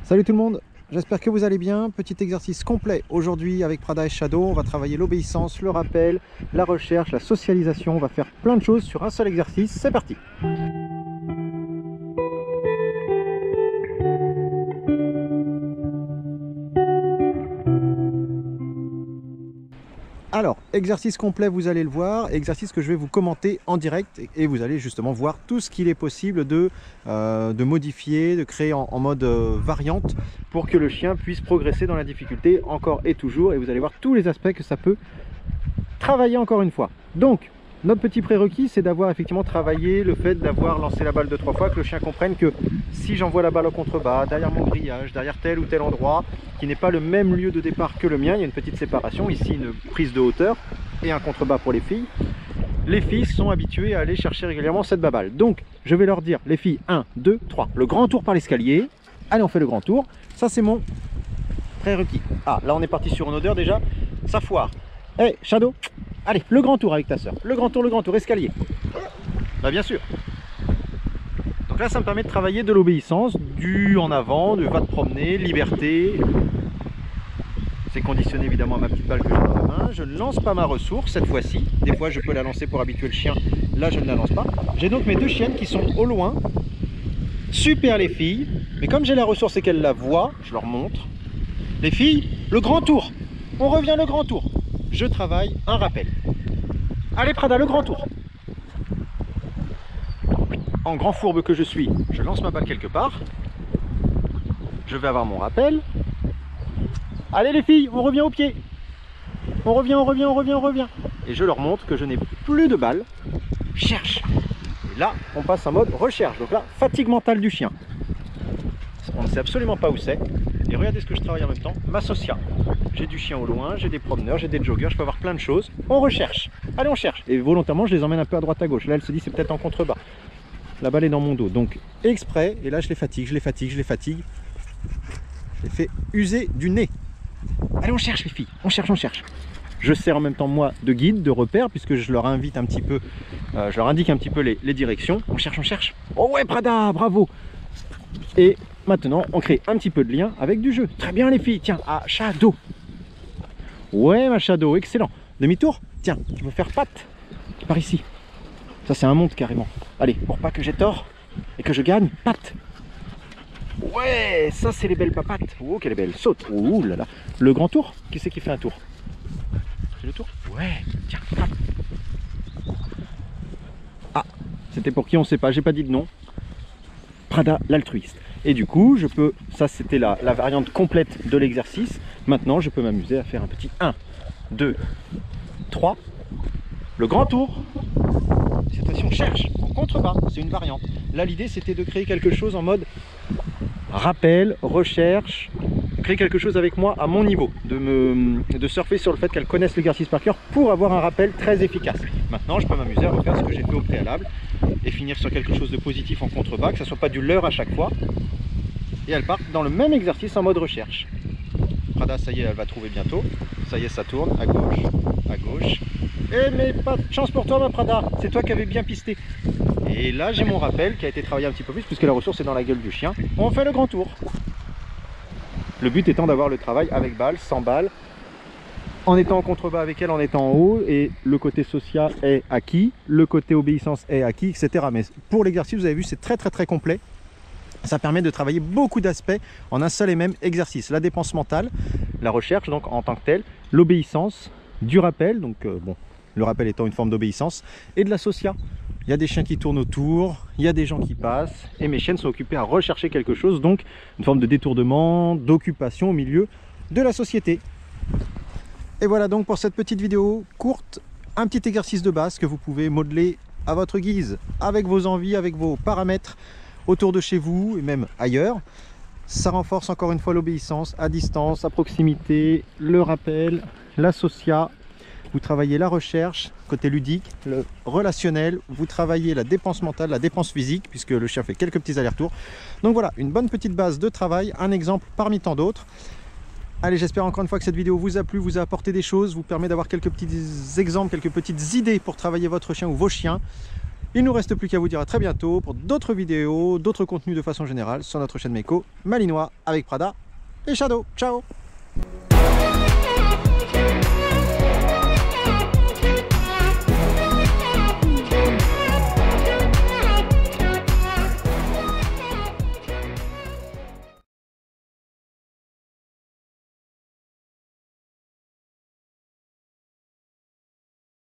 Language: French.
Salut tout le monde, j'espère que vous allez bien. Petit exercice complet aujourd'hui avec Prada et Shadow. On va travailler l'obéissance, le rappel, la recherche, la socialisation. On va faire plein de choses sur un seul exercice. C'est parti! Alors, exercice complet, vous allez le voir, exercice que je vais vous commenter en direct et vous allez justement voir tout ce qu'il est possible de modifier, de créer en mode variante pour que le chien puisse progresser dans la difficulté encore et toujours, et vous allez voir tous les aspects que ça peut travailler encore une fois. Donc, notre petit prérequis, c'est d'avoir effectivement travaillé le fait d'avoir lancé la balle 2-3 fois, que le chien comprenne que si j'envoie la balle au contrebas, derrière mon grillage, derrière tel ou tel endroit, qui n'est pas le même lieu de départ que le mien, il y a une petite séparation, ici une prise de hauteur et un contrebas pour les filles. Les filles sont habituées à aller chercher régulièrement cette balle. Donc, je vais leur dire, les filles, 1, 2, 3, le grand tour par l'escalier. Allez, on fait le grand tour. Ça, c'est mon prérequis. Ah, là, on est parti sur une odeur déjà, ça foire. Hey, Shadow, allez, le grand tour avec ta soeur. Le grand tour, escalier. Bah bien sûr. Donc là, ça me permet de travailler de l'obéissance, du en avant, de va te promener, liberté. C'est conditionné évidemment à ma petite balle que j'ai dans la main. Je ne lance pas ma ressource cette fois-ci. Des fois, je peux la lancer pour habituer le chien. Là, je ne la lance pas. J'ai donc mes deux chiennes qui sont au loin. Super les filles. Mais comme j'ai la ressource et qu'elles la voient, je leur montre. Les filles, le grand tour. On revient le grand tour. Je travaille un rappel. Allez Prada, le grand tour. En grand fourbe que je suis, je lance ma balle quelque part. Je vais avoir mon rappel. Allez les filles, on revient au pied. On revient. Et je leur montre que je n'ai plus de balles. Cherche. Et là, on passe en mode recherche. Donc là, fatigue mentale du chien. On ne sait absolument pas où c'est. Et regardez ce que je travaille en même temps. M'associa. J'ai du chien au loin, j'ai des promeneurs, j'ai des joggers, je peux avoir plein de choses. On recherche. Allez, on cherche. Et volontairement, je les emmène un peu à droite à gauche. Là, elle se dit, c'est peut-être en contrebas. La balle est dans mon dos. Donc, exprès. Et là, je les fatigue. Je les fais user du nez. Allez, on cherche les filles. On cherche. Je sers en même temps, moi, de guide, de repère, puisque je leur invite un petit peu, je leur indique un petit peu les directions. On cherche. Oh ouais, Prada, bravo. Et maintenant, on crée un petit peu de lien avec du jeu. Très bien les filles, tiens, à Shadow. Ouais ma Shadow, excellent. Demi-tour, tiens, tu peux faire patte par ici. Ça c'est un monde carrément. Allez, pour pas que j'ai tort et que je gagne, patte. Ouais, ça c'est les belles papates. Oh, quelle est belle, saute. Ouh là là. Le grand tour, qui c'est qui fait un tour? C'est le tour? Ouais, tiens, patte. Ah, c'était pour qui on sait pas, j'ai pas dit de nom. Prada l'altruiste. Et du coup, je peux, ça c'était la variante complète de l'exercice. Maintenant, je peux m'amuser à faire un petit 1, 2, 3. Le grand tour. Cette fois-ci, on cherche en contrebas. C'est une variante. Là, l'idée, c'était de créer quelque chose en mode rappel, recherche, créer quelque chose avec moi à mon niveau, de surfer sur le fait qu'elle connaisse l'exercice par cœur pour avoir un rappel très efficace. Maintenant, je peux m'amuser à refaire ce que j'ai fait au préalable et finir sur quelque chose de positif en contrebas, que ça soit pas du leurre à chaque fois. Et elle part dans le même exercice en mode recherche. Prada, ça y est, elle va trouver bientôt. Ça y est, ça tourne à gauche. Eh mais pas de chance pour toi ma Prada, c'est toi qui avais bien pisté. Et là j'ai mon rappel qui a été travaillé un petit peu plus puisque la ressource est dans la gueule du chien. On fait le grand tour. Le but étant d'avoir le travail avec balle, sans balle, en étant en contrebas avec elle, en étant en haut, et le côté social est acquis, le côté obéissance est acquis, etc. Mais pour l'exercice, vous avez vu, c'est très complet. Ça permet de travailler beaucoup d'aspects en un seul et même exercice. La dépense mentale, la recherche donc en tant que telle, l'obéissance, du rappel, donc bon, le rappel étant une forme d'obéissance, et de la socia. Il y a des chiens qui tournent autour, il y a des gens qui passent, et mes chiennes sont occupées à rechercher quelque chose, donc une forme de détournement, d'occupation au milieu de la société. Et voilà donc pour cette petite vidéo courte, un petit exercice de base que vous pouvez modeler à votre guise, avec vos envies, avec vos paramètres, autour de chez vous et même ailleurs. Ça renforce encore une fois l'obéissance à distance, à proximité, le rappel, la socia. Vous travaillez la recherche, côté ludique, le relationnel, vous travaillez la dépense mentale, la dépense physique, puisque le chien fait quelques petits allers-retours. Donc voilà, une bonne petite base de travail, un exemple parmi tant d'autres. Allez, j'espère encore une fois que cette vidéo vous a plu, vous a apporté des choses, vous permet d'avoir quelques petits exemples, quelques petites idées pour travailler votre chien ou vos chiens. Il ne nous reste plus qu'à vous dire à très bientôt pour d'autres vidéos, d'autres contenus de façon générale sur notre chaîne Meko Malinois avec Prada et Shadow. Ciao!